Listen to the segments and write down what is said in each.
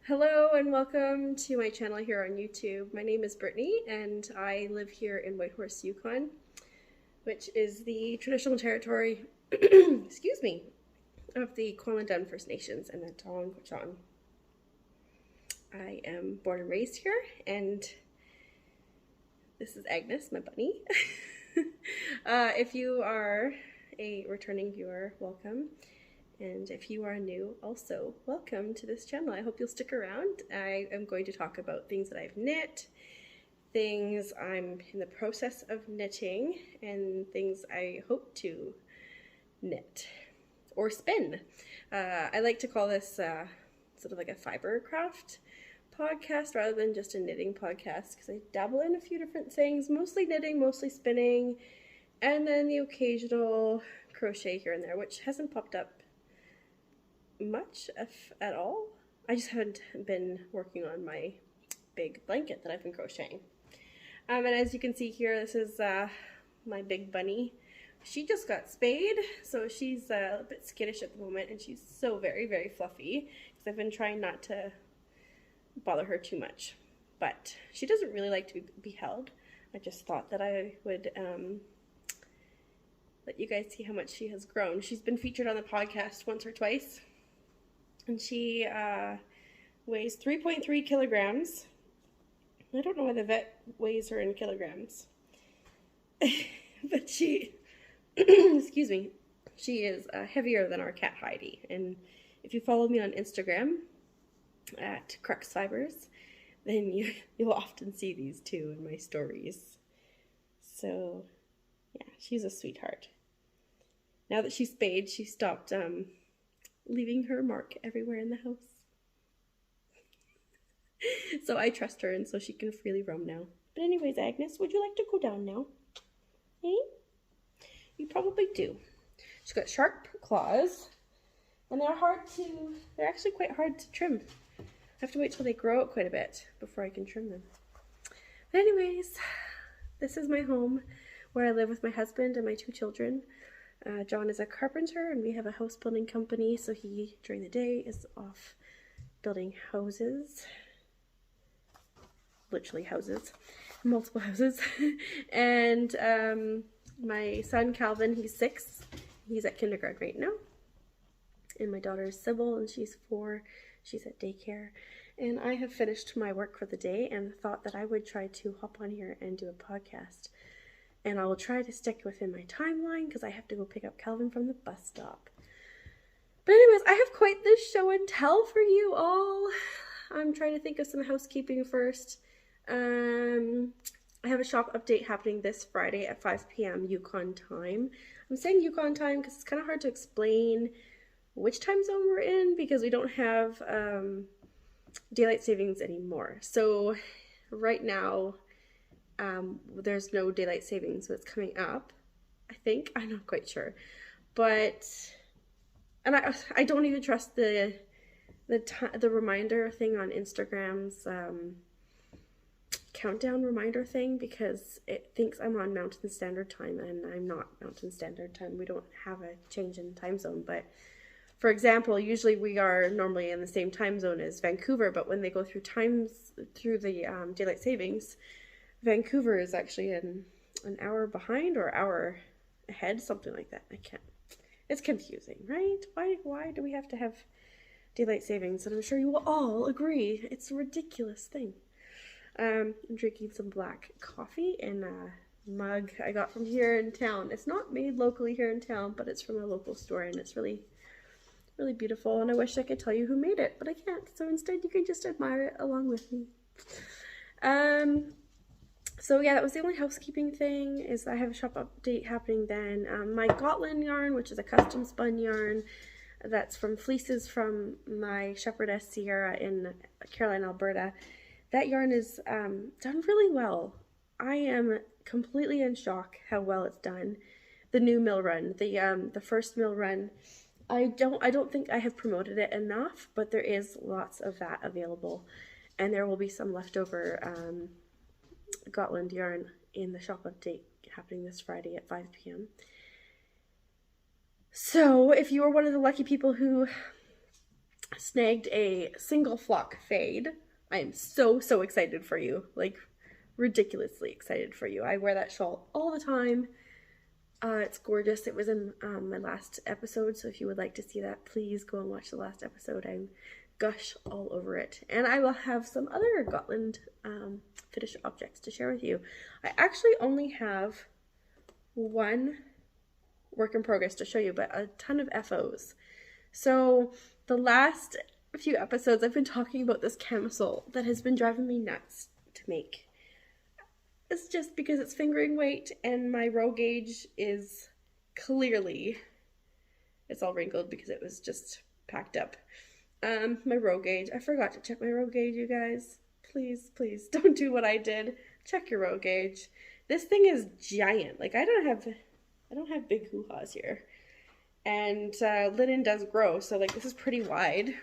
Hello and welcome to my channel here on YouTube. My name is Brittany and I live here in Whitehorse, Yukon, which is the traditional territory, excuse me, of the Kwalendon First Nations and the Tonquichan. I am born and raised here, and this is Agnes, my bunny. If you are a returning viewer, welcome. And if you are new, also welcome to this channel. I hope you'll stick around. I am going to talk about things that I've knit, things I'm in the process of knitting, and things I hope to knit or spin. I like to call this sort of like a fiber craft podcast rather than just a knitting podcast, because I dabble in a few different things, mostly knitting, mostly spinning, and then the occasional crochet here and there, which hasn't popped up much, if at all. I just haven't been working on my big blanket that I've been crocheting. And as you can see here, this is my big bunny. She just got spayed, so she's a bit skittish at the moment, and she's so very, very fluffy, because I've been trying not to bother her too much. But she doesn't really like to be held. I just thought that I would let you guys see how much she has grown. She's been featured on the podcast once or twice. And she weighs 3.3 kilograms. I don't know why the vet weighs her in kilograms. But she, excuse me, she is heavier than our cat Heidi. And if you follow me on Instagram at Crux Fibres, then you'll often see these two in my stories. So yeah, she's a sweetheart. Now that she's spayed, she stopped leaving her mark everywhere in the house. So I trust her, and so she can freely roam now. But anyways, Agnes, would you like to go down now? Hey? You probably do. She's got sharp claws, and they're actually quite hard to trim. I have to wait till they grow out quite a bit before I can trim them. But anyways, this is my home where I live with my husband and my two children. John is a carpenter, and we have a house building company, so he, during the day, is off building houses. Literally houses. Multiple houses. And my son, Calvin, he's 6. He's at kindergarten right now. And my daughter is Sybil, and she's 4. She's at daycare. And I have finished my work for the day and thought that I would try to hop on here and do a podcast. And I will try to stick within my timeline, because I have to go pick up Calvin from the bus stop. But anyways, I have quite this show and tell for you all. I'm trying to think of some housekeeping first. I have a shop update happening this Friday at 5 p.m. Yukon time. I'm saying Yukon time because it's kind of hard to explain which time zone we're in, because we don't have daylight savings anymore. So right now, there's no daylight savings, so it's coming up, I think. I'm not quite sure. But, and I don't even trust the reminder thing on Instagram's countdown reminder thing, because it thinks I'm on Mountain Standard Time, and I'm not Mountain Standard Time. We don't have a change in time zone. But for example, usually we are normally in the same time zone as Vancouver, but when they go through the daylight savings, Vancouver is actually an hour behind or hour ahead, something like that. It's confusing, right? Why do we have to have daylight savings? And I'm sure you will all agree it's a ridiculous thing. I'm drinking some black coffee in a mug I got from here in town. It's not made locally here in town, but it's from a local store, and it's really, really beautiful. And I wish I could tell you who made it, but I can't. So instead, you can just admire it along with me. So yeah, that was the only housekeeping thing, is I have a shop update happening then. My Gotland yarn, which is a custom spun yarn, that's from fleeces from my Shepherdess Sierra in Caroline, Alberta. That yarn is done really well. I am completely in shock how well it's done. The new mill run, the first mill run, I don't think I have promoted it enough, but there is lots of that available, and there will be some leftover Gotland yarn in the shop update happening this Friday at 5 p.m. So if you are one of the lucky people who snagged a single flock fade. I am so excited for you, like ridiculously excited for you. I wear that shawl all the time. It's gorgeous. It was in my last episode, so if you would like to see that, please go and watch the last episode. I gush all over it. And I will have some other Gotland finished objects to share with you. I actually only have one work in progress to show you, but a ton of FOs. So the last few episodes I've been talking about this camisole that has been driving me nuts to make. It's just because it's fingering weight and my row gauge is clearly, it's all wrinkled because it was just packed up. My row gauge, I forgot to check my row gauge, you guys. Please don't do what I did. Check your row gauge. This thing is giant. Like I don't have big hoo-has here. And linen does grow, so like this is pretty wide.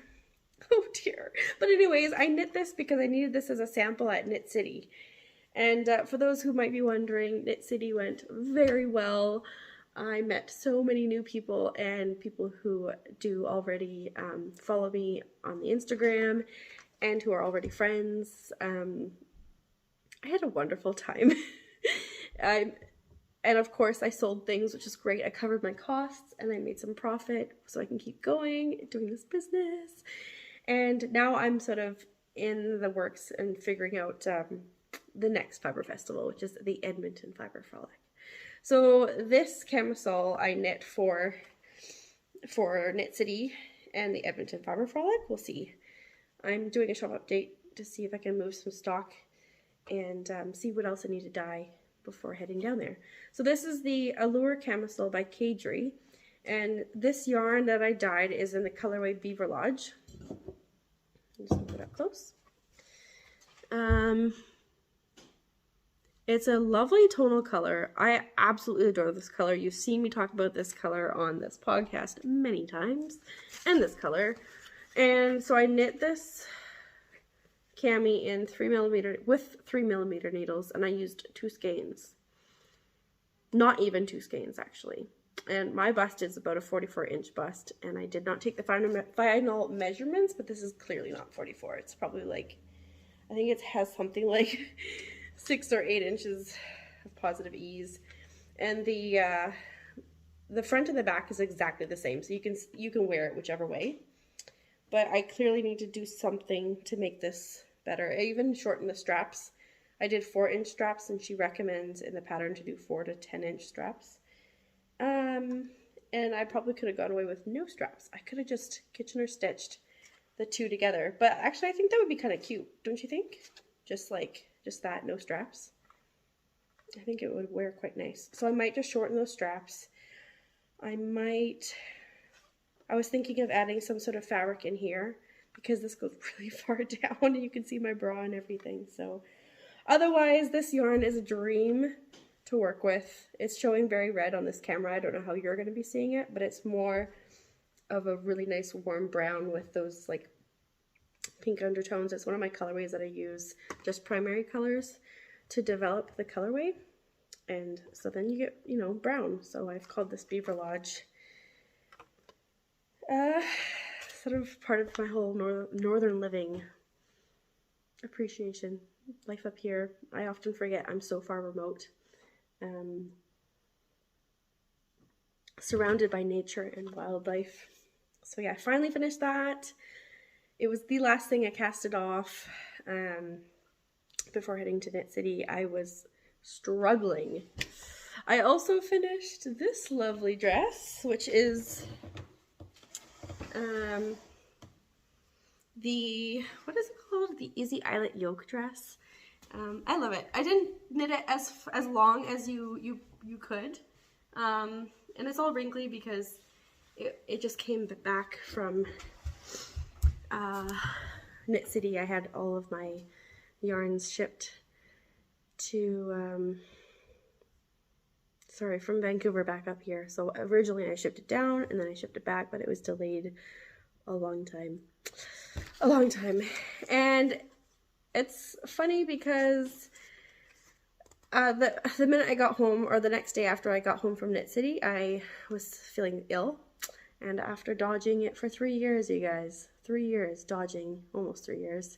Oh dear. But anyways, I knit this because I needed this as a sample at Knit City. And for those who might be wondering, Knit City went very well. I met so many new people and people who do already follow me on the Instagram and who are already friends. I had a wonderful time. And of course I sold things, which is great. I covered my costs and I made some profit so I can keep going, doing this business. And now I'm sort of in the works and figuring out the next fiber festival, which is the Edmonton Fiber Frolic. So this camisole I knit for Knit City and the Edmonton Fiber Frolic. We'll see. I'm doing a shop update to see if I can move some stock and see what else I need to dye before heading down there. So this is the Allure Camisole by Caidree, and this yarn that I dyed is in the colorway Beaver Lodge. Just look it up close. It's a lovely tonal color. I absolutely adore this color. You've seen me talk about this color on this podcast many times, and this color. And so I knit this cami in 3mm with 3mm needles, and I used 2 skeins. Not even 2 skeins actually. And my bust is about a 44-inch bust, and I did not take the final measurements, but this is clearly not 44. It's probably like, I think it has something like 6 or 8 inches of positive ease, and the front and the back is exactly the same, so you can wear it whichever way. But I clearly need to do something to make this better. I even shortened the straps. I did 4-inch straps, and she recommends in the pattern to do 4 to 10-inch straps. And I probably could have gone away with no straps. I could have just Kitchener stitched the two together. But actually, I think that would be kind of cute, don't you think? Just that, no straps. I think it would wear quite nice. So I might just shorten those straps. I was thinking of adding some sort of fabric in here because this goes really far down and you can see my bra and everything. So otherwise, this yarn is a dream to work with. It's showing very red on this camera. I don't know how you're going to be seeing it, but it's more of a really nice warm brown with those like pink undertones. It's one of my colorways that I use, just primary colors to develop the colorway. And so then you get, you know, brown. So I've called this Beaver Lodge. Sort of part of my whole northern living appreciation. Life up here. I often forget I'm so far remote. Surrounded by nature and wildlife. So yeah, I finally finished that. It was the last thing I casted off before heading to Knit City. I was struggling. I also finished this lovely dress, which is what is it called? The Easy Eyelet Yoke dress. I love it. I didn't knit it as long as you could, and it's all wrinkly because it just came back from Knit City. I had all of my yarns shipped to from Vancouver back up here. So originally I shipped it down and then I shipped it back, but it was delayed a long time. And it's funny because the minute I got home, or the next day after I got home from Knit City, I was feeling ill. And after dodging it for 3 years, you guys, 3 years dodging, almost 3 years,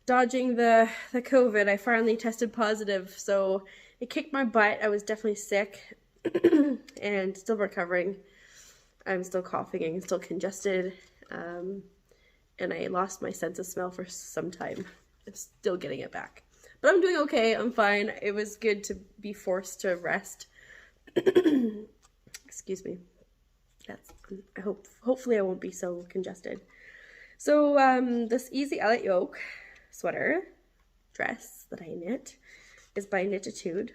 dodging the COVID. I finally tested positive, so it kicked my butt. I was definitely sick and still recovering. I'm still coughing and still congested, and I lost my sense of smell for some time. I'm still getting it back, but I'm doing okay. I'm fine. It was good to be forced to rest. Excuse me. Hopefully I won't be so congested. So this Easy Eyelet Yoke sweater dress that I knit is by Knitatude,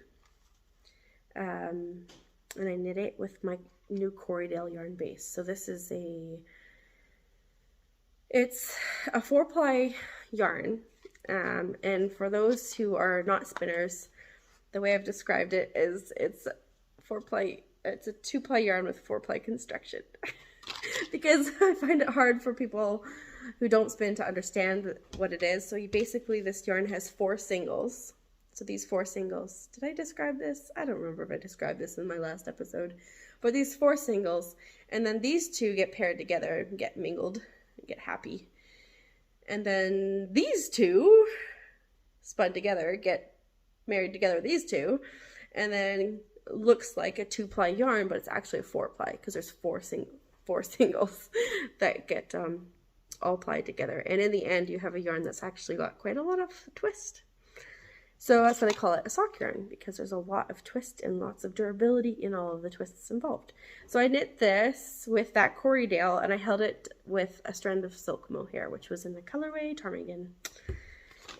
and I knit it with my new Corriedale yarn base. So this is it's a 4-ply yarn, and for those who are not spinners, the way I've described it is it's a 2-ply yarn with 4-ply construction. Because I find it hard for people who don't spin to understand what it is. So basically this yarn has 4 singles. So these 4 singles, did I describe this? I don't remember if I described this in my last episode. But these 4 singles, and then these 2 get paired together and get mingled, and get happy. And then these 2 spun together, get married together with these 2, and then looks like a 2-ply yarn, but it's actually a 4-ply because there's 4 singles that get all plied together. And in the end, you have a yarn that's actually got quite a lot of twist. So that's why they call it a sock yarn, because there's a lot of twist and lots of durability in all of the twists involved. So I knit this with that Corriedale, and I held it with a strand of silk mohair, which was in the colorway Ptarmigan.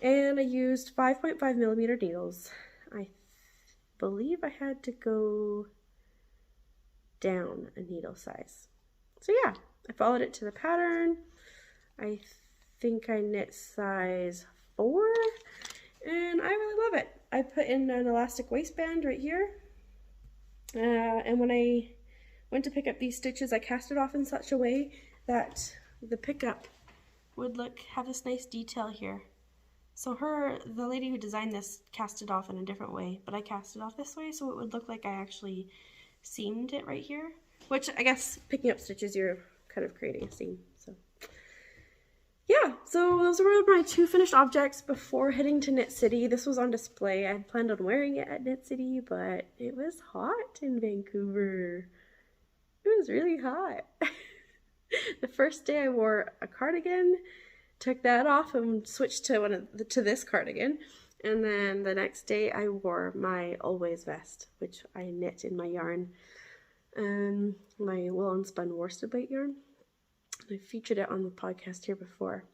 And I used 5.5mm needles. I believe I had to go down a needle size. So yeah, I followed it to the pattern. I think I knit size 4. And I really love it. I put in an elastic waistband right here. And when I went to pick up these stitches, I cast it off in such a way that the pickup would have this nice detail here. So the lady who designed this cast it off in a different way, but I cast it off this way so it would look like I actually seamed it right here. Which I guess picking up stitches, you're kind of creating a seam. So yeah, so those were my 2 finished objects before heading to Knit City. This was on display. I had planned on wearing it at Knit City, but it was hot in Vancouver. It was really hot. The first day I wore a cardigan, took that off and switched to this cardigan. And then the next day I wore my Always vest, which I knit in my yarn, my wool and spun worsted weight yarn. I featured it on the podcast here before,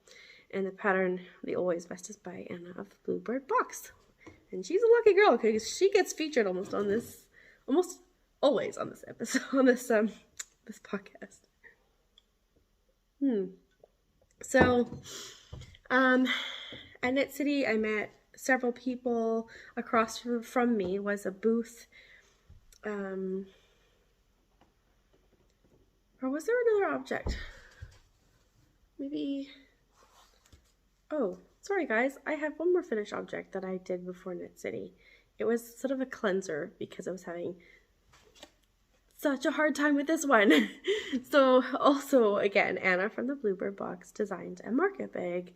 and the pattern, the Always vest, is by Anna of the Bluebird Box, and she's a lucky girl because she gets featured almost always on this episode, on this podcast. So, at Knit City, I met several people. Across from me was a booth. Or was there another object? Maybe, oh, sorry guys, I have one more finished object that I did before Knit City. It was sort of a cleanser because I was having such a hard time with this one. So also, again, Anna from the Bluebird Box designed a market bag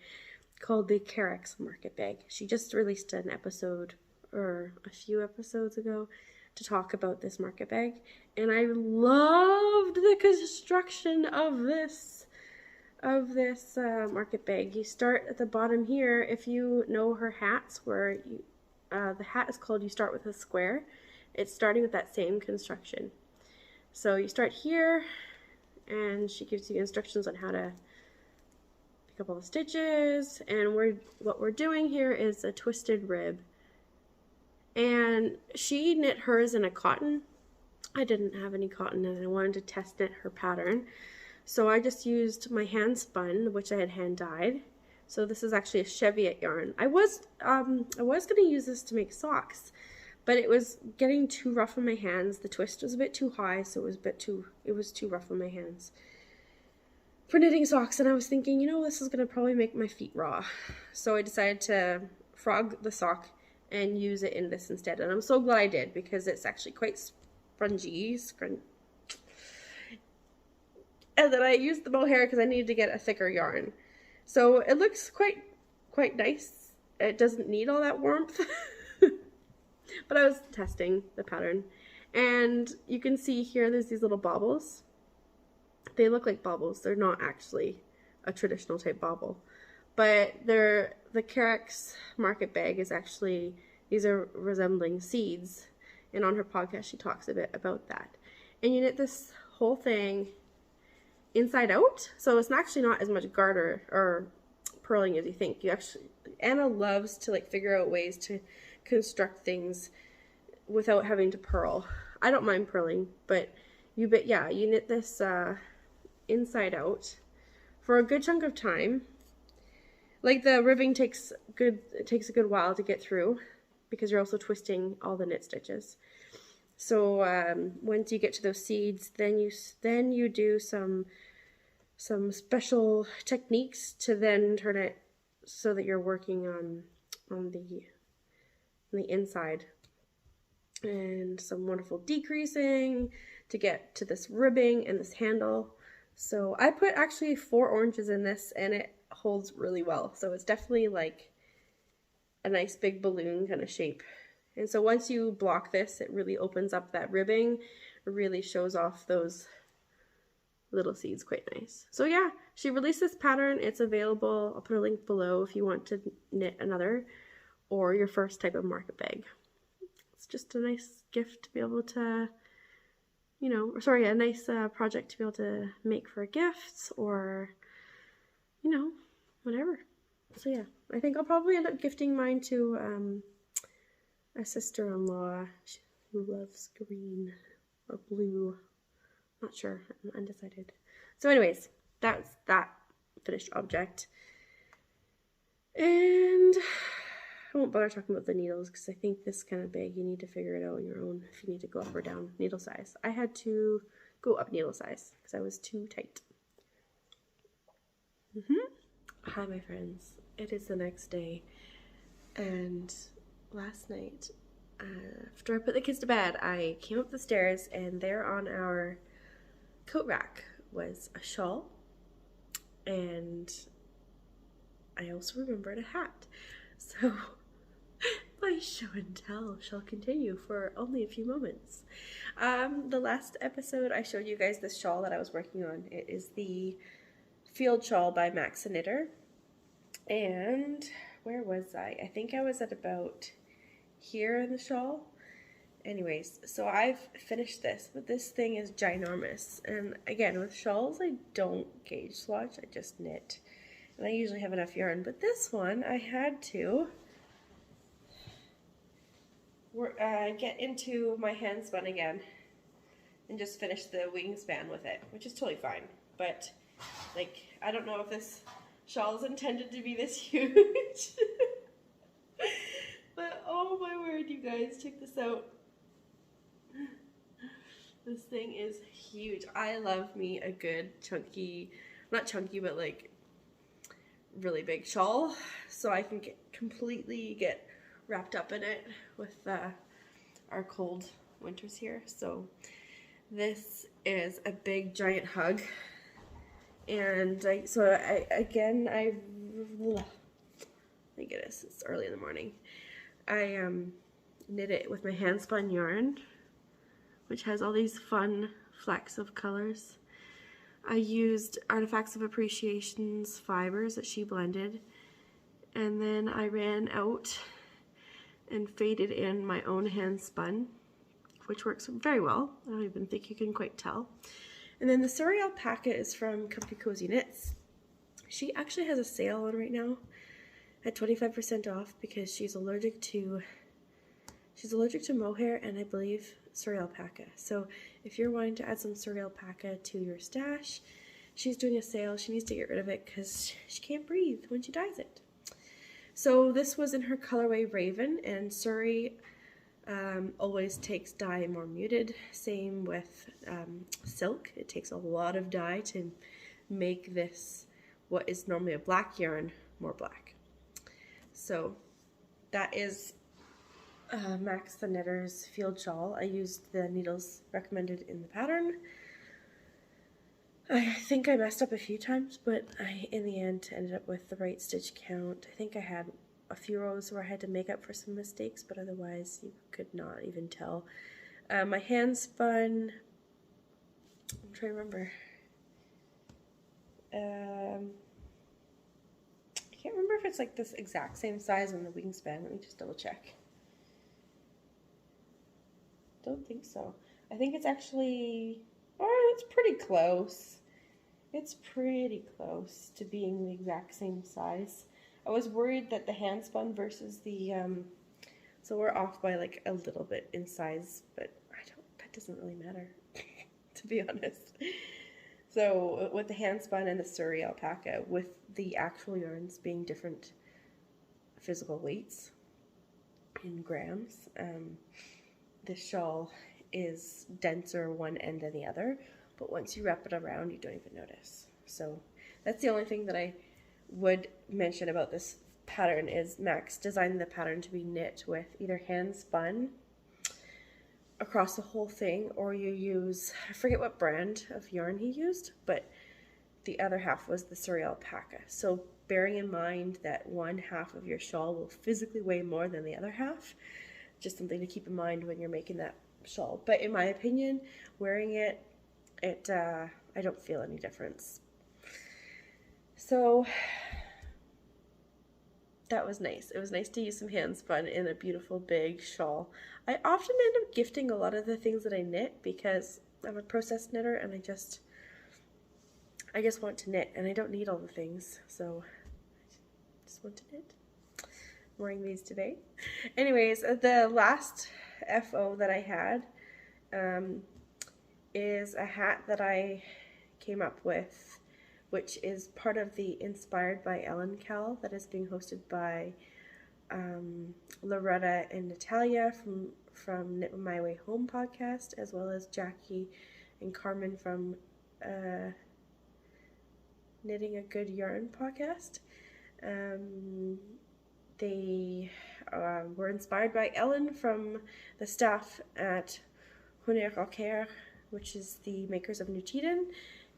called the Carex Market Bag. She just released an episode, or a few episodes ago, to talk about this market bag, and I loved the construction of this market bag. You start at the bottom here. If you know her hats, where the hat is called You Start with a Square, it's starting with that same construction. So you start here, and she gives you instructions on how to pick up all the stitches, and what we're doing here is a twisted rib. And she knit hers in a cotton. I didn't have any cotton, and I wanted to test knit her pattern. So I just used my hand spun, which I had hand dyed. So this is actually a Cheviot yarn. I was going to use this to make socks, but it was getting too rough on my hands. The twist was a bit too high, so it was too rough on my hands for knitting socks. And I was thinking, this is going to probably make my feet raw. So I decided to frog the sock and use it in this instead. And I'm so glad I did, because it's actually quite spongy. And then I used the mohair because I needed to get a thicker yarn. So it looks quite nice. It doesn't need all that warmth. But I was testing the pattern. And you can see here there's these little baubles. They look like baubles. They're not actually a traditional type bauble. But the Carex Market Bag is actually, these are resembling seeds. And on her podcast she talks a bit about that. And you knit this whole thing inside out. So it's actually not as much garter or purling as you think. Anna loves to like figure out ways to construct things without having to purl. I don't mind purling, but you knit this inside out for a good chunk of time. Like the ribbing takes a good while to get through because you're also twisting all the knit stitches. So once you get to those seeds, then you do some special techniques to then turn it so that you're working on the inside, and some wonderful decreasing to get to this ribbing and this handle. So I put actually 4 oranges in this and it holds really well. So it's definitely like a nice big balloon kind of shape. And so once you block this, it really opens up that ribbing. It really shows off those little seeds quite nice. So yeah, she released this pattern. It's available. I'll put a link below if you want to knit another or your first type of market bag. It's just a nice gift to be able to, a nice project to be able to make for gifts or, whatever. So yeah, I think I'll probably end up gifting mine to a sister-in-law who loves green or blue. Not sure, I'm undecided. So anyways, that's that finished object. And I won't bother talking about the needles because I think this kind of big, you need to figure it out on your own if you need to go up or down needle size. I had to go up needle size because I was too tight. Hi my friends, it is the next day, and last night after I put the kids to bed, I came up the stairs and there on our coat rack was a shawl, and I also remembered a hat. So my show and tell shall continue for only a few moments. The last episode I showed you guys this shawl that I was working on. It is the Field Shawl by Max the Knitter. And where was I? I think I was at about here in the shawl. Anyways, so I've finished this, but this thing is ginormous. And again, with shawls, I don't gauge swatch, I just knit. And I usually have enough yarn, but this one, I had to get into my handspun again and just finish the wingspan with it, which is totally fine. But, like, I don't know if this shawl is intended to be this huge. But, oh my word, you guys, check this out. This thing is huge. I love me a good chunky, not chunky, but like really big shawl, so I can completely get wrapped up in it with our cold winters here. So this is a big giant hug, and thank goodness it's early in the morning. I knit it with my handspun yarn, which has all these fun flecks of colors. I used Artifacts of Appreciation's fibers that she blended, and then I ran out and faded in my own hand spun, which works very well. I don't even think you can quite tell. And then the Surrey Alpaca is from Comfy Cozy Knits. She actually has a sale on right now at 25% off because she's allergic to mohair and I believe Surrey Alpaca. So if you're wanting to add some Surrey Alpaca to your stash, she's doing a sale. She needs to get rid of it because she can't breathe when she dyes it. So this was in her colorway Raven, and Surrey always takes dye more muted. Same with silk. It takes a lot of dye to make this, what is normally a black yarn, more black. So that is Max the Knitter's Field Shawl. I used the needles recommended in the pattern. I think I messed up a few times, but I, in the end, ended up with the right stitch count. I think I had a few rows where I had to make up for some mistakes, but otherwise you could not even tell. My hand spun, I'm trying to remember. I can't remember if it's like this exact same size on the wingspan. Let me just double check. Don't think so. I think it's actually, oh, it's pretty close. It's pretty close to being the exact same size. I was worried that the hand spun versus the, so we're off by like a little bit in size, but that doesn't really matter, to be honest. So with the hand spun and the Surrey alpaca, with the actual yarns being different physical weights in grams, the shawl is denser one end than the other, but once you wrap it around, you don't even notice. So that's the only thing that I would mention about this pattern is Max designed the pattern to be knit with either hand spun across the whole thing, or you use, I forget what brand of yarn he used, but the other half was the Surrey alpaca. So bearing in mind that one half of your shawl will physically weigh more than the other half, just something to keep in mind when you're making that shawl. But in my opinion, wearing it, I don't feel any difference. So that was nice. It was nice to use some hand spun in a beautiful big shawl. I often end up gifting a lot of the things that I knit because I'm a process knitter and I just want to knit and I don't need all the things. So I just want to knit. I'm wearing these today. Anyways, the last FO that I had is a hat that I came up with, which is part of the Inspired by Ellen KAL that is being hosted by Loretta and Natalia from Knit My Way Home podcast, as well as Jackie and Carmen from Knitting a Good Yarn podcast. They were inspired by Ellen from the staff at Allure, which is the makers of Nutiden,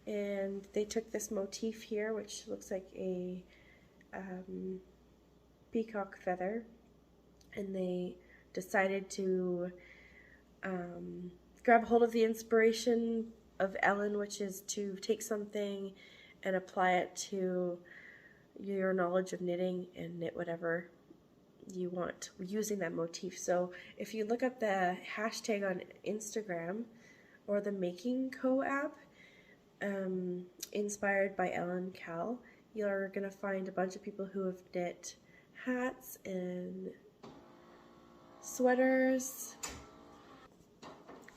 and they took this motif here, which looks like a peacock feather, and they decided to grab hold of the inspiration of Ellen, which is to take something and apply it to your knowledge of knitting and knit whatever you want using that motif. So if you look up the hashtag on Instagram or the Making Co app, Inspired by Ellen KAL, you're going to find a bunch of people who have knit hats and sweaters.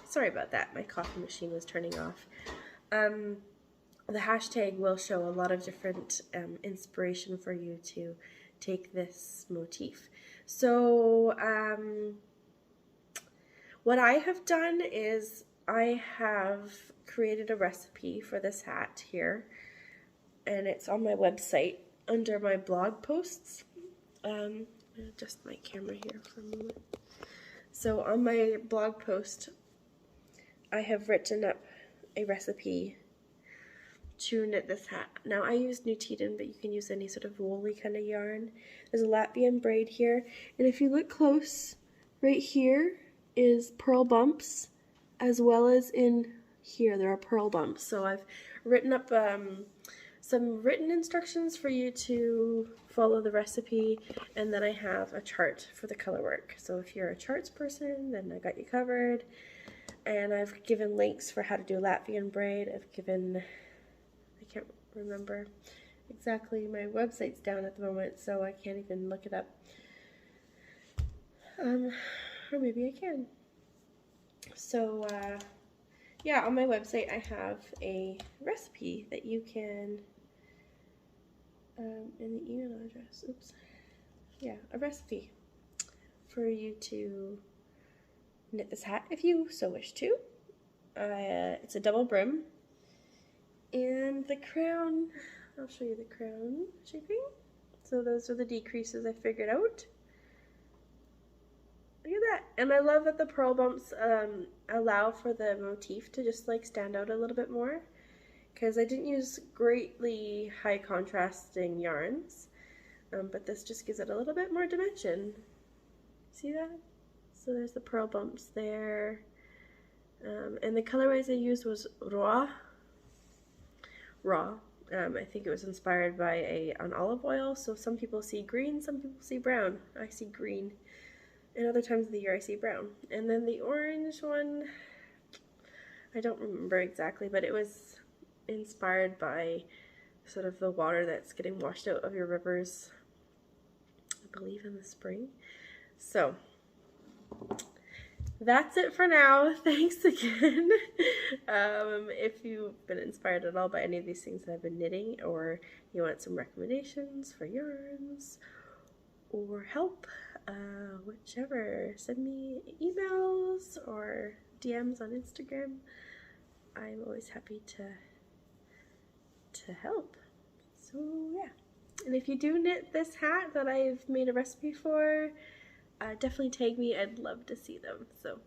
Sorry about that, my coffee machine was turning off. The hashtag will show a lot of different inspiration for you to take this motif. So what I have done is I have created a recipe for this hat here, and it's on my website under my blog posts. I'll adjust my camera here for a moment. So on my blog post, I have written up a recipe to knit this hat. Now I use Nutiden, but you can use any sort of woolly kind of yarn. There's a Latvian braid here, and if you look close, right here is purl bumps, as well as in here there are purl bumps. So I've written up some written instructions for you to follow the recipe, and then I have a chart for the color work. So if you're a charts person, then I got you covered. And I've given links for how to do Latvian braid. I've given, I can't remember exactly, my website's down at the moment, so I can't even look it up. Or maybe I can. So yeah, on my website I have a recipe that you can, in the email address, oops, yeah, a recipe for you to knit this hat if you so wish to. It's a double brim, and the crown, I'll show you the crown shaping. So those are the decreases I figured out. Look at that. And I love that the purl bumps allow for the motif to just like stand out a little bit more. because I didn't use greatly high contrasting yarns, but this just gives it a little bit more dimension. See that? So there's the pearl bumps there. And the colorways I used was raw. I think it was inspired by an olive oil. So some people see green, some people see brown. I see green. And other times of the year I see brown. And then the orange one, I don't remember exactly, but it was inspired by sort of the water that's getting washed out of your rivers, I believe in the spring. So that's it for now. Thanks again. If you've been inspired at all by any of these things that I've been knitting, or you want some recommendations for yarns or help, whichever, send me emails or DMs on Instagram. I'm always happy to help. So yeah, and if you do knit this hat that I've made a recipe for, definitely tag me. I'd love to see them. So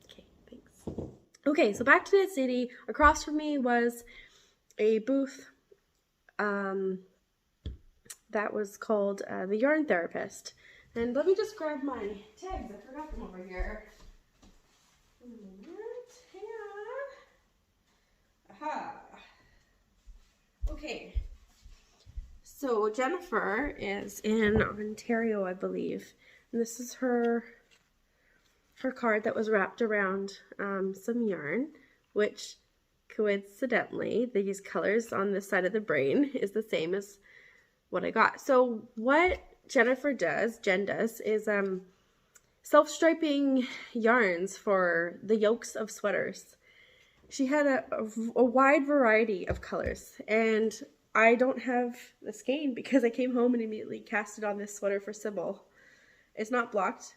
okay, thanks. Okay, so back to Knit City. Across from me was a booth that was called the Yarn Therapist. And let me just grab my tags. I forgot them over here. Hang on. Aha. Okay. So Jennifer is in Ontario, I believe. And this is her card that was wrapped around some yarn, which coincidentally, these colors on this side of the brain is the same as what I got. So what Jen does, is self-striping yarns for the yokes of sweaters. She had a wide variety of colors, and I don't have the skein because I came home and immediately casted on this sweater for Sybil. It's not blocked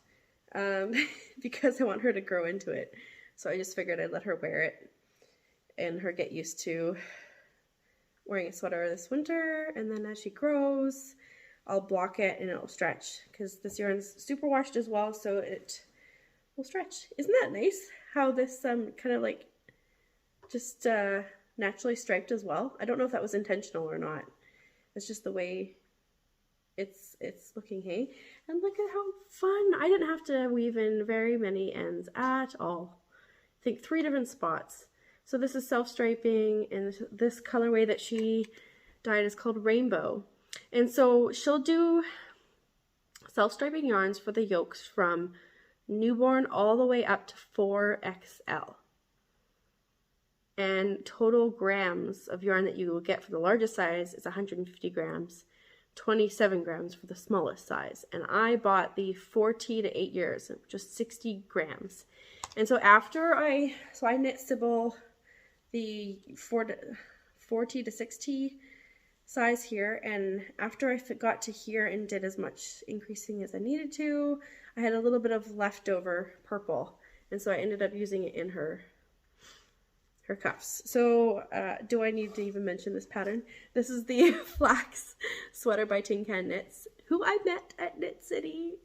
because I want her to grow into it. So I just figured I'd let her wear it and her get used to wearing a sweater this winter. And then as she grows, I'll block it and it'll stretch because this yarn's super washed as well, so it will stretch. Isn't that nice how this kind of like just naturally striped as well? I don't know if that was intentional or not. It's just the way it's looking, hey? And look at how fun. I didn't have to weave in very many ends at all. I think 3 different spots. So this is self-striping, and this colorway that she dyed is called Rainbow. And so she'll do self-striping yarns for the yokes from newborn all the way up to 4XL. And total grams of yarn that you will get for the largest size is 150 grams, 27 grams for the smallest size. And I bought the 40 to 8 years, just 60 grams. And so after I knit Sybil the 40 to 60 size here, and after I got to here and did as much increasing as I needed to, I had a little bit of leftover purple, and so I ended up using it in her cuffs. So do I need to even mention this pattern? This is the Flax sweater by Tin Can Knits, who I met at Knit City.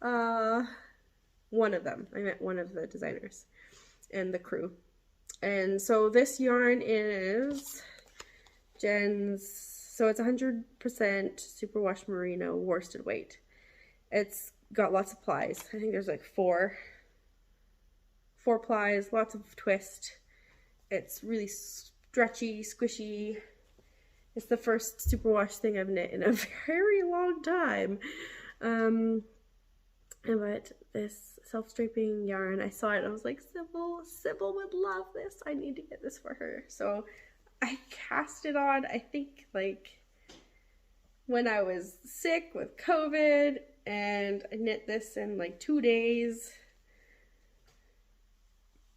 One of them. I met one of the designers and the crew. And so this yarn is Jen's, so it's 100% superwash merino worsted weight. It's got lots of plies. I think there's like four plies, lots of twist. It's really stretchy, squishy. It's the first superwash thing I've knit in a very long time. But this self-striping yarn, I saw it and I was like, Sybil would love this. I need to get this for her. So I cast it on, I think like when I was sick with COVID, and I knit this in like 2 days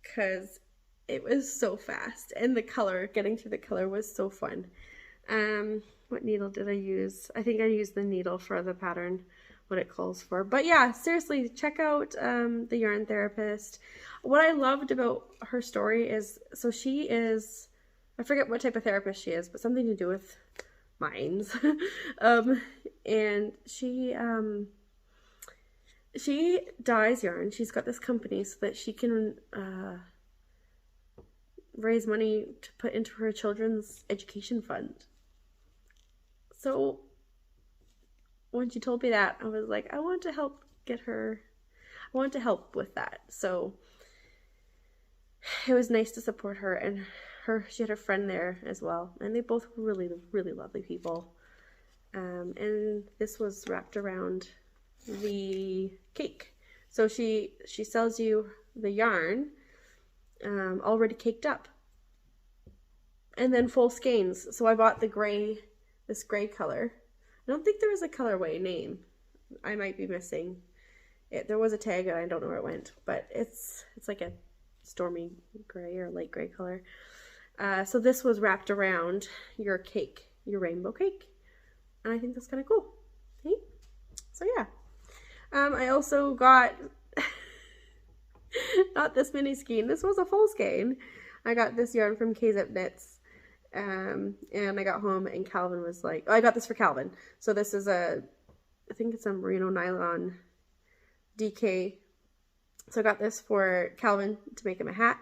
because it was so fast, and the color, getting to the color was so fun. What needle did I use? I think I used the needle for the pattern, what it calls for. But yeah, seriously, check out the Yarn Therapist. What I loved about her story is, so she is, I forget what type of therapist she is, but something to do with minds. And she dyes yarn. She's got this company so that she can raise money to put into her children's education fund. So when she told me that, I was like, I want to help get her, I want to help with that. So it was nice to support her, and she had a friend there as well, and they both were really, really lovely people. And this was wrapped around the cake. So she sells you the yarn already caked up, and then full skeins. So I bought the gray, this gray color. I don't think there was a colorway name. I might be missing it. There was a tag and I don't know where it went, but it's like a stormy gray or light gray color. So this was wrapped around your cake, your rainbow cake. And I think that's kind of cool. Hey? So yeah. I also got, not this mini skein, this was a full skein. I got this yarn from K-Zip Knits. And I got home and Calvin was like, oh, I got this for Calvin. So this is I think it's a merino nylon DK. So I got this for Calvin to make him a hat.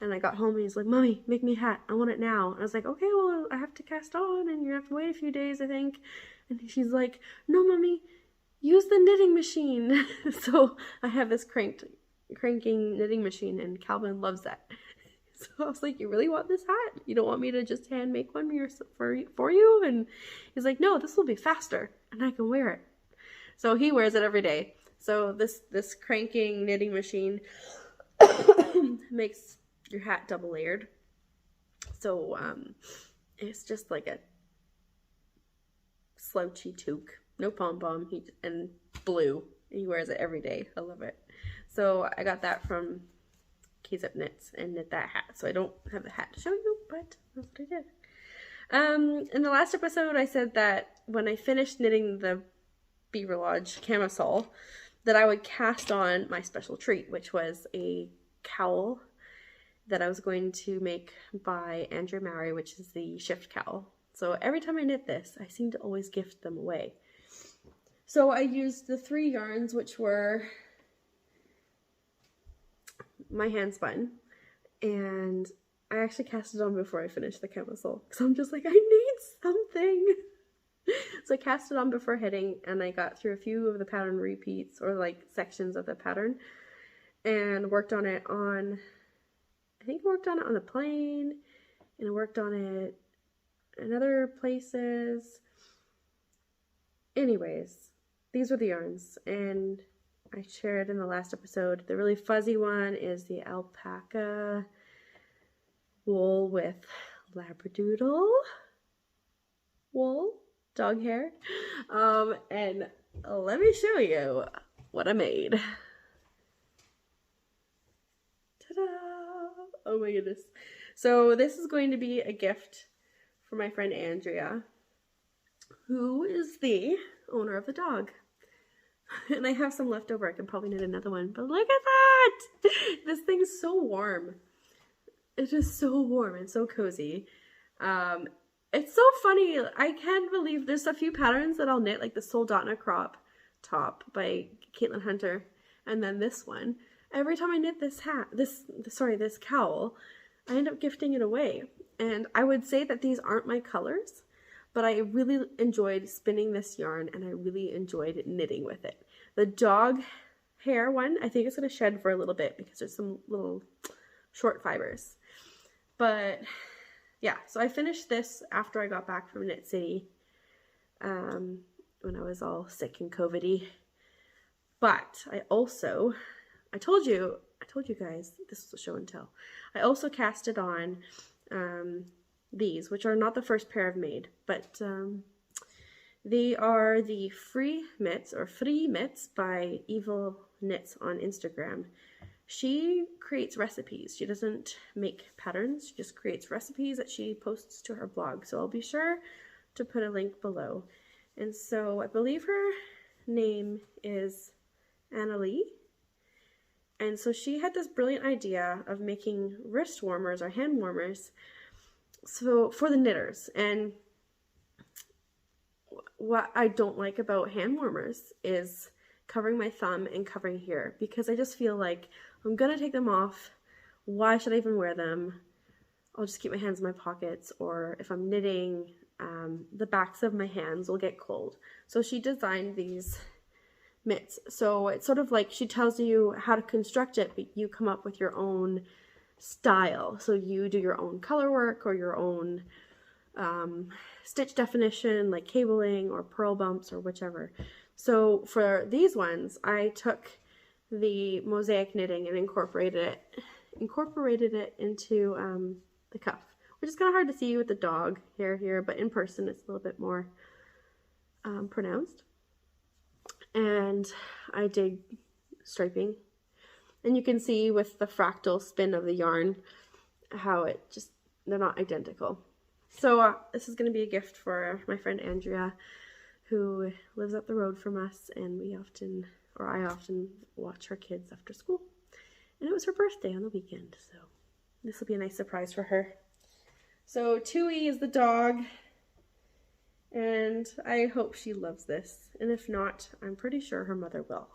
And I got home and he's like, Mommy, make me a hat. I want it now. I was like, okay, well, I have to cast on and you have to wait a few days, I think. And she's like, no, Mommy, use the knitting machine. So I have this cranking knitting machine, and Calvin loves that. So I was like, you really want this hat? You don't want me to just hand make one for you? And he's like, no, this will be faster and I can wear it. So he wears it every day. So this cranking knitting machine makes your hat double layered. So it's just like a slouchy toque, no pom-pom, and blue. He wears it every day. I love it. So I got that from K-Zip Knits and knit that hat. So I don't have the hat to show you, but that's what I did. In the last episode, I said that when I finished knitting the Beaver Lodge camisole, that I would cast on my special treat, which was a cowl that I was going to make by Andrew Mowry, which is the shift cowl. So every time I knit this, I seem to always gift them away. So I used the 3 yarns, which were my handspun, and I actually cast it on before I finished the camisole, because I'm just like, I need something. So I cast it on before hitting, and I got through a few of the pattern repeats, or like sections of the pattern, and worked on it on, I think I worked on it on the plane, and I worked on it in other places. Anyways, these were the yarns, and I shared in the last episode. The really fuzzy one is the alpaca wool with labradoodle wool, dog hair. And let me show you what I made. Ta-da! Oh my goodness. So this is going to be a gift for my friend Andrea, who is the owner of the dog. And I have some left over. I can probably knit another one. But look at that! This thing's so warm. It is so warm and so cozy. It's so funny. I can't believe there's a few patterns that I'll knit, like the Soldotna crop top by Caitlin Hunter, and then this one. Every time I knit this this cowl, I end up gifting it away. And I would say that these aren't my colors, but I really enjoyed spinning this yarn, and I really enjoyed knitting with it. The dog hair one, I think it's going to shed for a little bit because there's some little short fibers. But yeah, so I finished this after I got back from Knit City when I was all sick and COVID-y. But I told you guys, this was a show and tell. I also casted on these, which are not the first pair I've made, but they are the free mitts by Evil Knits on Instagram. She creates recipes. She doesn't make patterns. She just creates recipes that she posts to her blog. So I'll be sure to put a link below. And so I believe her name is Annalie. And so she had this brilliant idea of making wrist warmers or hand warmers so for the knitters. And what I don't like about hand warmers is covering my thumb and covering here, because I just feel like I'm gonna take them off. Why should I even wear them? I'll just keep my hands in my pockets, or if I'm knitting, the backs of my hands will get cold. So she designed these mitts. So it's sort of like she tells you how to construct it, but you come up with your own style. So you do your own color work or your own stitch definition, like cabling or purl bumps or whichever. So for these ones, I took the mosaic knitting and incorporated it into the cuff, which is kind of hard to see with the dog hair here, but in person it's a little bit more pronounced. And I did striping, and you can see with the fractal spin of the yarn how it just, they're not identical. So this is going to be a gift for my friend Andrea, who lives up the road from us, and I often watch her kids after school. And it was her birthday on the weekend, so this will be a nice surprise for her. So Tui is the dog, and I hope she loves this. And if not, I'm pretty sure her mother will.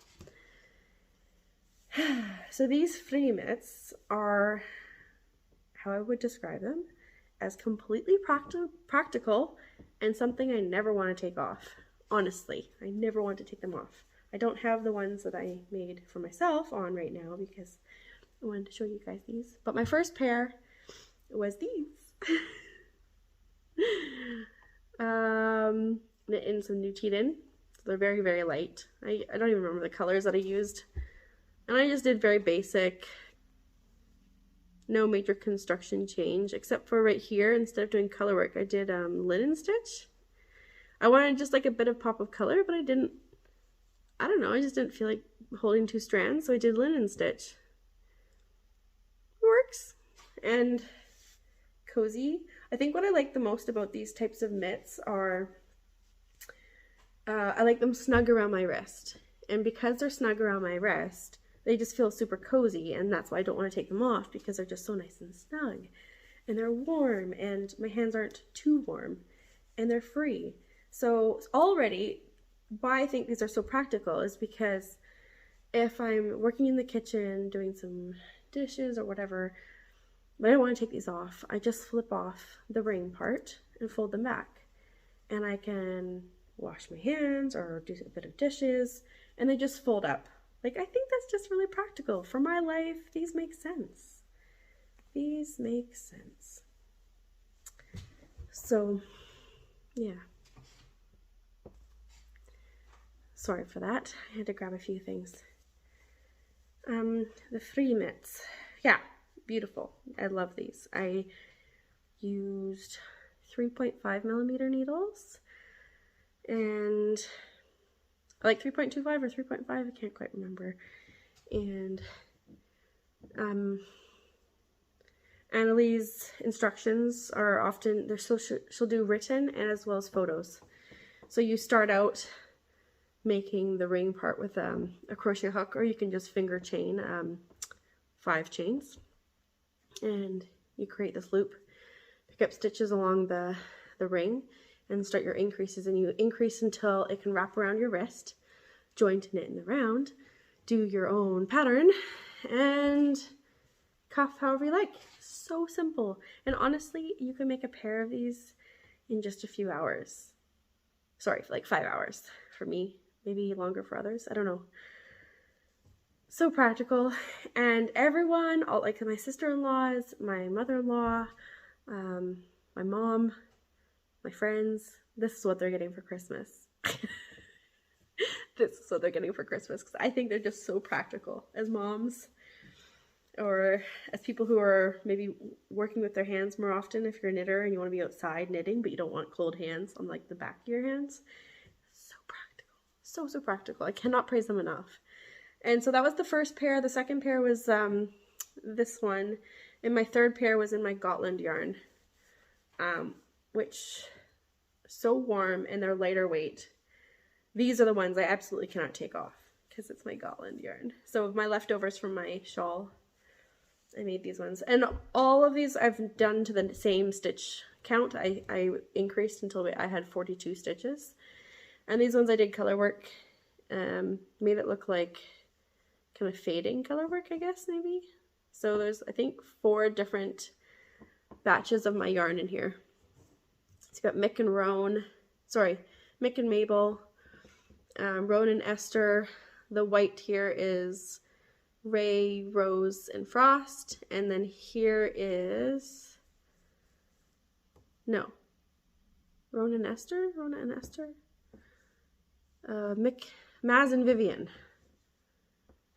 So these free mitts are how I would describe them, as completely practical and something I never want to take off. Honestly, I never want to take them off. I don't have the ones that I made for myself on right now because I wanted to show you guys these. But my first pair was these. Knit in some Nutiden. So they're very, very light. I don't even remember the colors that I used. And I just did very basic, no major construction change, except for right here, instead of doing color work, I did linen stitch. I wanted just like a bit of pop of color, but I don't know, I just didn't feel like holding 2 strands, so I did linen stitch. Works. And cozy. I think what I like the most about these types of mitts are, I like them snug around my wrist. And because they're snug around my wrist, they just feel super cozy, and that's why I don't want to take them off, because they're just so nice and snug. And they're warm, and my hands aren't too warm, and they're free. So already, why I think these are so practical is because if I'm working in the kitchen, doing some dishes or whatever, but I don't want to take these off, I just flip off the ring part and fold them back. And I can wash my hands or do a bit of dishes, and they just fold up. Like, I think that's just really practical. For my life, these make sense. These make sense. So, yeah. Sorry for that. I had to grab a few things. The free mitts. Yeah, beautiful. I love these. I used 3.5mm needles, and I like 3.25 or 3.5, I can't quite remember. And Annalie's instructions are often, she'll do written and as well as photos. So you start out making the ring part with a crochet hook, or you can just finger chain 5 chains, and you create this loop, pick up stitches along the ring, and start your increases, and you increase until it can wrap around your wrist, join to knit in the round, do your own pattern, and cuff however you like. So simple. And honestly, you can make a pair of these in just a few hours. Sorry, like 5 hours for me, maybe longer for others, I don't know. So practical. And everyone, all, like my sister-in-laws, my mother-in-law, my mom, my friends, this is what they're getting for Christmas. This is what they're getting for Christmas, because I think they're just so practical as moms, or as people who are maybe working with their hands more often. If you're a knitter and you want to be outside knitting, but you don't want cold hands on like the back of your hands. So practical. So practical. I cannot praise them enough. And so that was the first pair. The second pair was this one. And my third pair was in my Gotland yarn, which so warm, and they're lighter weight. These are the ones I absolutely cannot take off because it's my Gotland yarn. So my leftovers from my shawl, I made these ones. And all of these I've done to the same stitch count. I increased until I had 42 stitches. And these ones I did color work, made it look like kind of fading color work, I guess, maybe. So there's, I think, 4 different batches of my yarn in here. It's got Mick and Roan, sorry, Mick and Mabel, Roan and Esther. The white here is Ray, Rose, and Frost. And then here is, no, Rona and Esther? Maz and Vivian.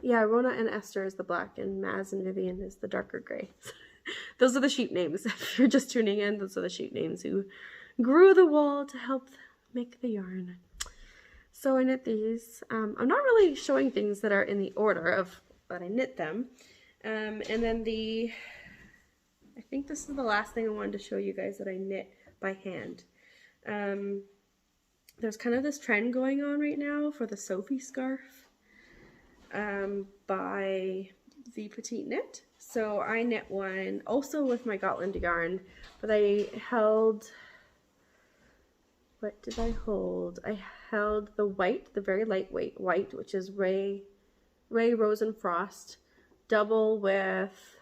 Yeah, Rona and Esther is the black, and Maz and Vivian is the darker gray. Those are the sheep names. If you're just tuning in, those are the sheep names who grew the wool to help make the yarn. So I knit these. I'm not really showing things that are in the order of that I knit them. And then I think this is the last thing I wanted to show you guys that I knit by hand. There's kind of this trend going on right now for the Sophie scarf by the Petite Knit. So I knit one also with my Gotland yarn, but I held, what did I hold? I held the white, the very lightweight white, which is Ray, Rose, and Frost, double with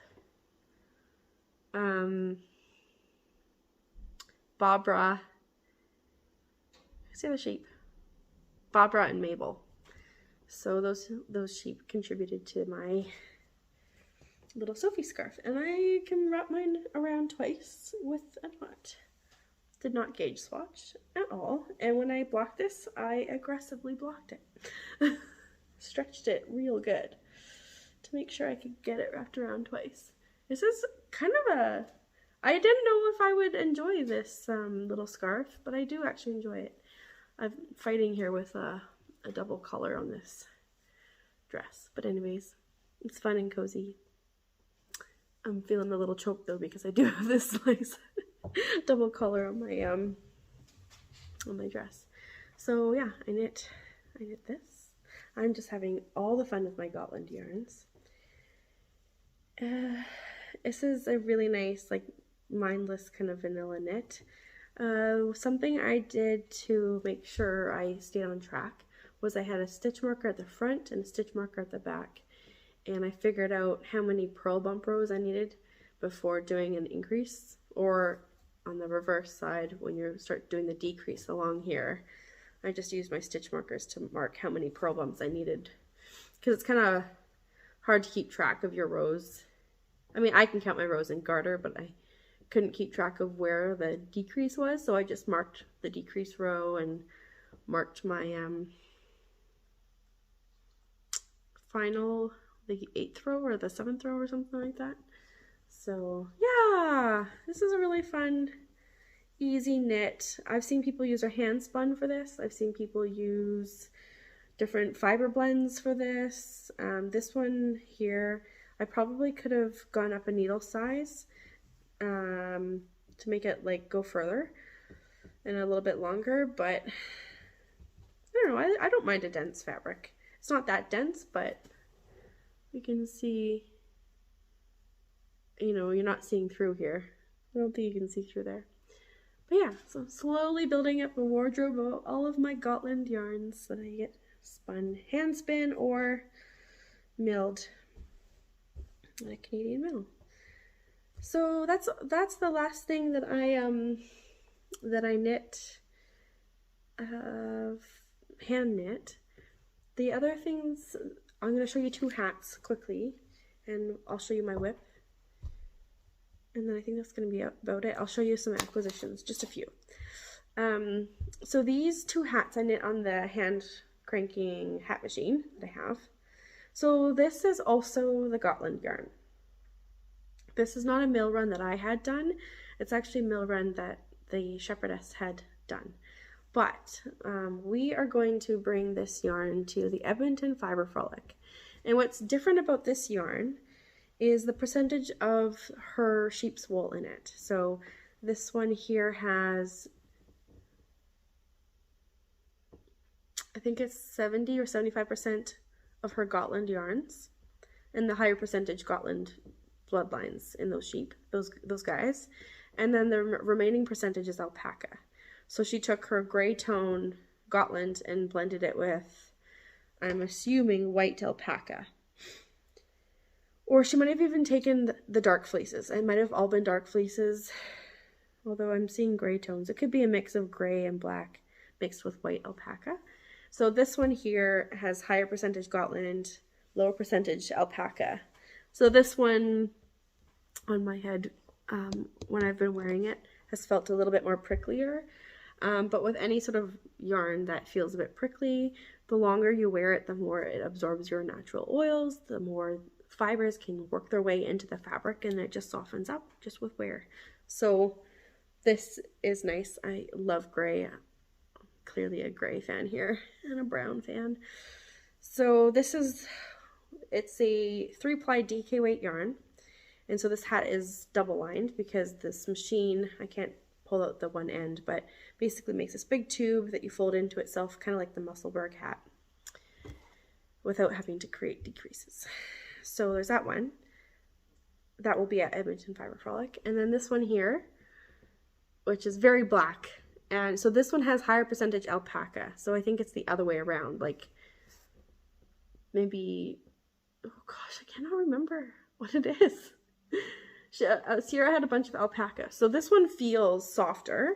Barbara, who's the other sheep? Barbara and Mabel. So those sheep contributed to my little Sophie scarf, and I can wrap mine around twice with a knot. Did not gauge swatch at all, and when I blocked this, I aggressively blocked it. Stretched it real good to make sure I could get it wrapped around twice. This is kind of a, I didn't know if I would enjoy this little scarf, but I do actually enjoy it. I'm fighting here with a double color on this dress, but anyways, it's fun and cozy. I'm feeling a little choked though because I do have this nice double color on my dress. So yeah, I knit this. I'm just having all the fun with my Gotland yarns. This is a really nice, like, mindless kind of vanilla knit. Something I did to make sure I stayed on track was I had a stitch marker at the front and a stitch marker at the back, and I figured out how many purl bump rows I needed before doing an increase, or on the reverse side when you start doing the decrease along here. I just used my stitch markers to mark how many purl bumps I needed, because it's kind of hard to keep track of your rows. I mean, I can count my rows in garter, but I couldn't keep track of where the decrease was, so I just marked the decrease row and marked my final, the 8th row or the 7th row or something like that. So yeah, this is a really fun, easy knit. I've seen people use a hand spun for this. I've seen people use different fiber blends for this. This one here, I probably could have gone up a needle size to make it like go further and a little bit longer, but I don't know, I don't mind a dense fabric. It's not that dense, but you can see, you know, you're not seeing through here. I don't think you can see through there. But yeah, so I'm slowly building up a wardrobe of all of my Gotland yarns that I get spun, hand spin or milled at a Canadian mill. So that's the last thing that I knit, hand knit. The other things, I'm going to show you 2 hats quickly, and I'll show you my whip. And then I think that's going to be about it. I'll show you some acquisitions, just a few. So these 2 hats I knit on the hand cranking hat machine that I have. So this is also the Gotland yarn. This is not a mill run that I had done. It's actually a mill run that the shepherdess had done. But we are going to bring this yarn to the Edmonton Fiber Frolic. And what's different about this yarn is the percentage of her sheep's wool in it. So this one here has, I think it's 70 or 75% of her Gotland yarns, and the higher percentage Gotland bloodlines in those sheep, those guys. And then the remaining percentage is alpaca. So she took her gray tone Gotland and blended it with, I'm assuming, white alpaca. Or she might have even taken the dark fleeces. It might have all been dark fleeces, although I'm seeing gray tones. It could be a mix of gray and black mixed with white alpaca. So this one here has higher percentage Gotland, lower percentage alpaca. So this one on my head, when I've been wearing it, has felt a little bit more pricklier. But with any sort of yarn that feels a bit prickly, the longer you wear it, the more it absorbs your natural oils, the more fibers can work their way into the fabric, and it just softens up just with wear. So this is nice. I love gray. I'm clearly a gray fan here and a brown fan. So this is, it's a 3-ply DK weight yarn. And so this hat is double lined because this machine, I can't pull out the one end, but basically makes this big tube that you fold into itself, kind of like the Musselburgh hat, without having to create decreases. So there's that one. That will be at Edmonton Fiber Frolic. And then this one here, which is very black. And so this one has higher percentage alpaca. So I think it's the other way around. Like maybe, oh gosh, I cannot remember what it is. Sierra had a bunch of alpaca. So this one feels softer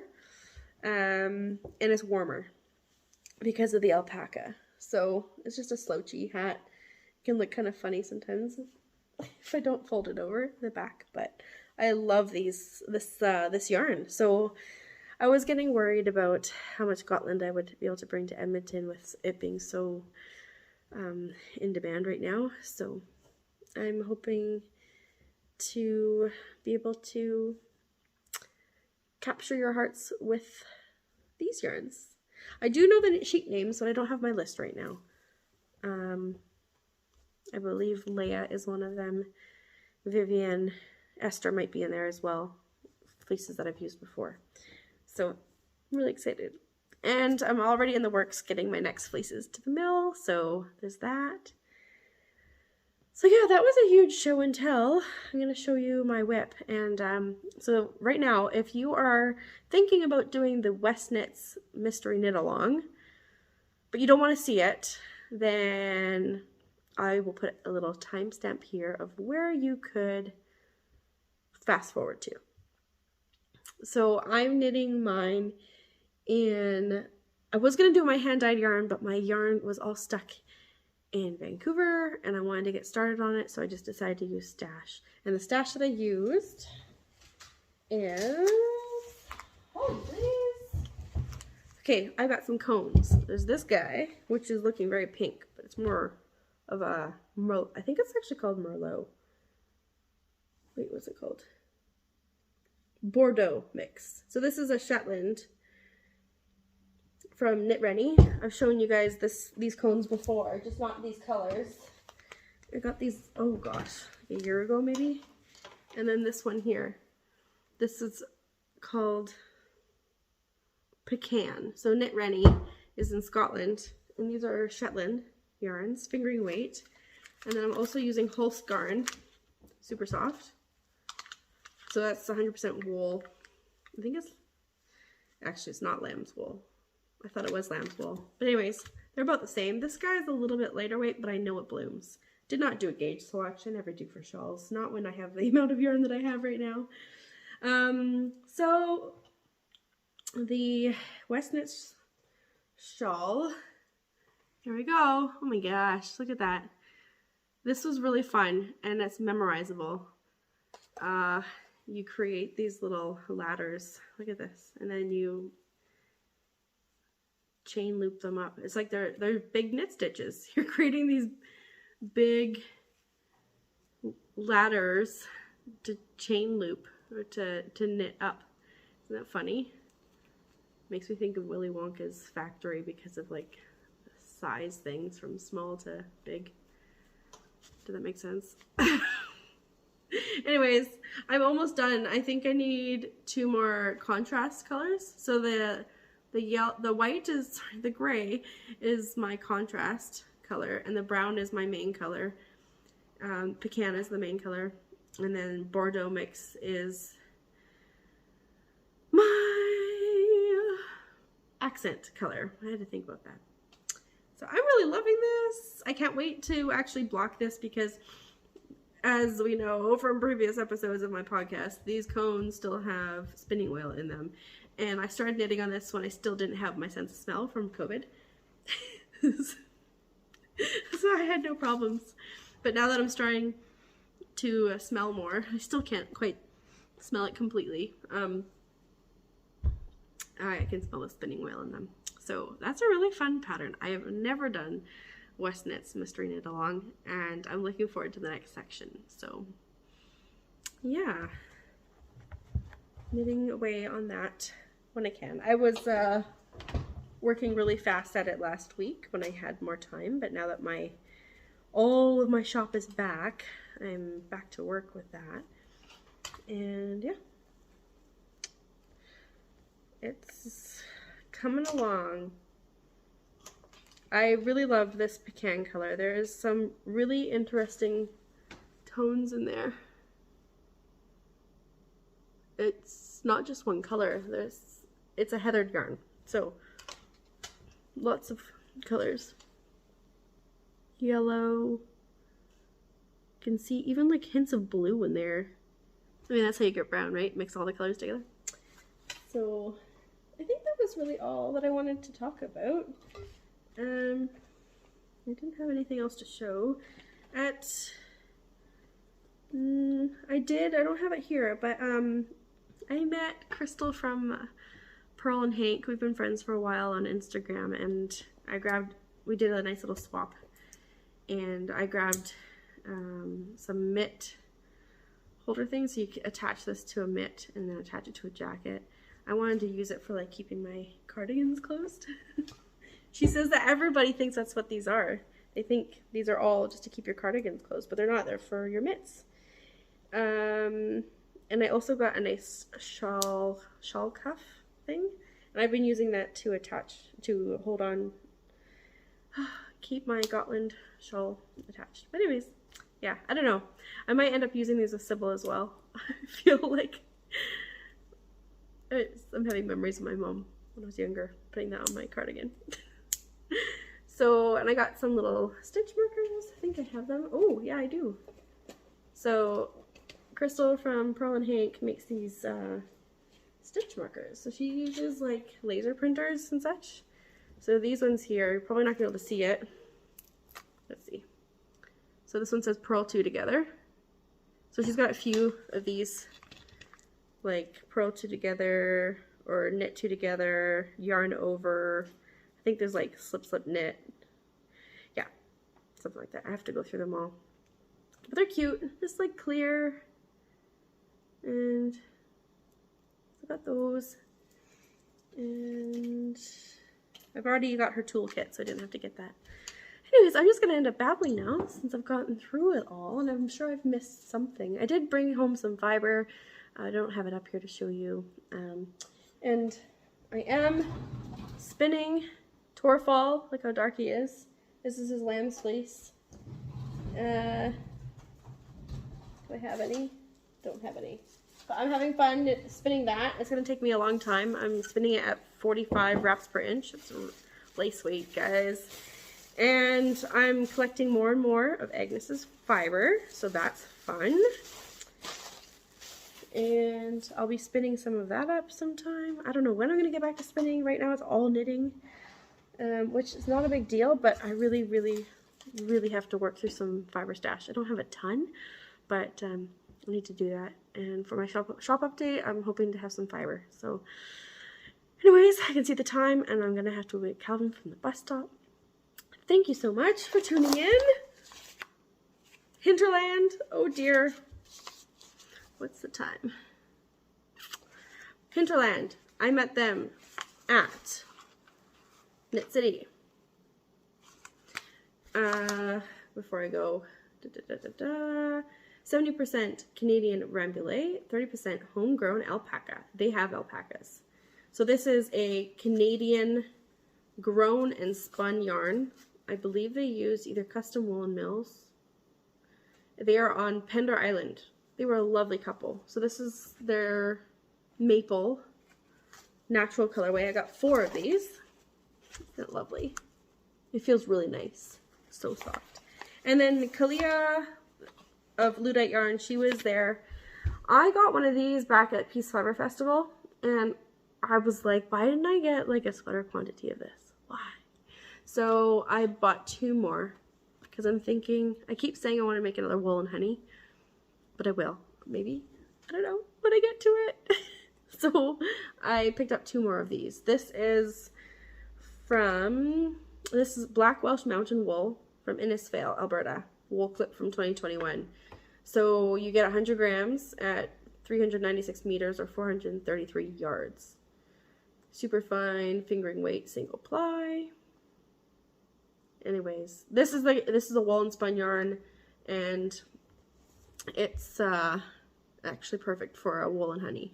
and it's warmer because of the alpaca. So it's just a slouchy hat. It can look kind of funny sometimes if I don't fold it over the back, but I love this yarn. So I was getting worried about how much Gotland I would be able to bring to Edmonton with it being so in demand right now. So I'm hoping to be able to capture your hearts with these yarns. I do know the sheet names, but I don't have my list right now. I believe Leia is one of them. Vivian, Esther might be in there as well. Fleeces that I've used before. So I'm really excited. And I'm already in the works getting my next fleeces to the mill. So there's that. So yeah, that was a huge show and tell. I'm going to show you my whip. And so right now, if you are thinking about doing the West Knits Mystery Knit Along, but you don't want to see it, then I will put a little timestamp here of where you could fast forward to. So I'm knitting mine in, I was going to do my hand-dyed yarn, but my yarn was all stuck in Vancouver and I wanted to get started on it, so I just decided to use stash. And the stash that I used is, hold please. Okay, I got some cones. There's this guy, which is looking very pink, but it's more of a I think it's actually called Merlot. Wait, what's it called? Bordeaux mix. So this is a Shetland from Knit Rennie. I've shown you guys these cones before, just not these colors. I got these, oh gosh, a year ago maybe. And then this one here. This is called Pecan. So Knit Rennie is in Scotland, and these are Shetland yarns, fingering weight. And then I'm also using Hulse yarn, super soft. So that's 100% wool. I think it's not lamb's wool. I thought it was lamb's wool. But anyways, they're about the same. This guy is a little bit lighter weight, but I know it blooms. Did not do a gauge swatch. I never do for shawls. Not when I have the amount of yarn that I have right now. So the West Knits shawl. Here we go. Oh my gosh, look at that. This was really fun, and it's memorizable. You create these little ladders. Look at this. And then you chain loop them up. It's like they're big knit stitches. You're creating these big ladders to chain loop or to knit up. Isn't that funny? Makes me think of Willy Wonka's factory because of like the size things from small to big. Does that make sense? Anyways, I'm almost done. I think I need 2 more contrast colors. So the white is, sorry, the gray is my contrast color, and the brown is my main color. Pecan is the main color, and then Bordeaux mix is my accent color. I had to think about that. So I'm really loving this. I can't wait to actually block this because as we know from previous episodes of my podcast, these cones still have spinning wheel in them. And I started knitting on this when I still didn't have my sense of smell from COVID. So I had no problems. But now that I'm starting to smell more, I still can't quite smell it completely. I can smell the spinning wheel in them. So that's a really fun pattern. I have never done West Knits Mystery Knit Along, and I'm looking forward to the next section. So yeah, knitting away on that when I can. I was working really fast at it last week when I had more time, but now that all of my shop is back, I'm back to work with that. And yeah, it's coming along. I really love this pecan color. There is some really interesting tones in there. It's not just one color. It's a heathered yarn, so lots of colors. Yellow. You can see even like hints of blue in there. I mean, that's how you get brown, right? Mix all the colors together. So I think that was really all that I wanted to talk about. I didn't have anything else to show. I don't have it here, but I met Crystal from Pearl and Hank. We've been friends for a while on Instagram, and we did a nice little swap, and I grabbed some mitt holder things, so you can attach this to a mitt and then attach it to a jacket. I wanted to use it for like keeping my cardigans closed. She says that everybody thinks that's what these are. They think these are all just to keep your cardigans closed, but they're not. They're for your mitts. And I also got a nice shawl cuff thing, and I've been using that to hold on, keep my Gotland shawl attached. But anyways, yeah, I don't know. I might end up using these with Sybil as well. I feel like I'm having memories of my mom when I was younger, putting that on my cardigan. So, and I got some little stitch markers. I think I have them. Oh, yeah, I do. So, Crystal from Pearl and Hank makes these stitch markers. So she uses like laser printers and such. So these ones here, you're probably not going to be able to see it. Let's see. So this one says Purl 2 together. So she's got a few of these, like Purl 2 together, or knit 2 together, yarn over. I think there's like slip knit. Yeah, something like that. I have to go through them all. But they're cute, just like clear. And I got those. And I've already got her toolkit, so I didn't have to get that. Anyways, I'm just going to end up babbling now since I've gotten through it all, and I'm sure I've missed something. I did bring home some fiber. I don't have it up here to show you. And I am spinning Torfall. Look how dark he is. This is his lamb's fleece. Do I have any? Don't have any. But I'm having fun spinning that. It's going to take me a long time. I'm spinning it at 45 wraps per inch. It's lace weight, guys. And I'm collecting more and more of Agnes's fiber, so that's fun. And I'll be spinning some of that up sometime. I don't know when I'm going to get back to spinning. Right now it's all knitting, which is not a big deal, but I really, really, really have to work through some fiber stash. I don't have a ton, but I need to do that. And for my shop update, I'm hoping to have some fiber. So anyways, I can see the time, and I'm going to have to wait Calvin from the bus stop. Thank you so much for tuning in. Hinterland, oh dear. What's the time? Hinterland, I met them at Knit City. Before I go, 70% Canadian Rambouillet, 30% homegrown alpaca. They have alpacas. So this is a Canadian grown and spun yarn. I believe they use either custom woolen mills. They are on Pender Island. They were a lovely couple. So this is their maple natural colorway. I got 4 of these. Isn't that lovely? It feels really nice. So soft. And then Kalia of Luddite yarn. She was there. I got one of these back at Peace Fiber Festival, and I was like, why didn't I get like a sweater quantity of this? Why? So I bought 2 more because I'm thinking, I keep saying I want to make another wool and honey, but I will. Maybe. I don't know when I get to it. So I picked up 2 more of these. This is Black Welsh Mountain Wool from Innisfail, Alberta. Wool clip from 2021. So you get 100 grams at 396 meters or 433 yards. Super fine, fingering weight, single ply. Anyways, this is a wool and spun yarn, and it's actually perfect for a wool and honey.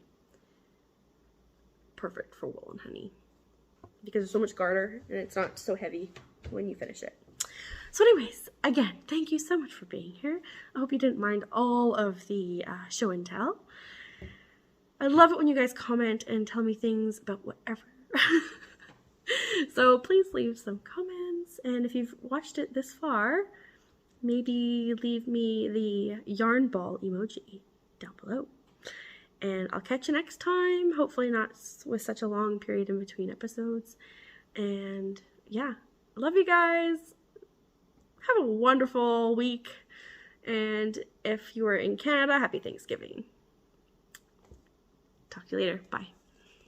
Perfect for wool and honey because there's so much garter and it's not so heavy when you finish it. So anyways, again, thank you so much for being here. I hope you didn't mind all of the show and tell. I love it when you guys comment and tell me things about whatever. So please leave some comments, and if you've watched it this far, maybe leave me the yarn ball emoji down below. And I'll catch you next time, hopefully not with such a long period in between episodes. And yeah, I love you guys. Have a wonderful week. And if you are in Canada, happy Thanksgiving. Talk to you later. Bye.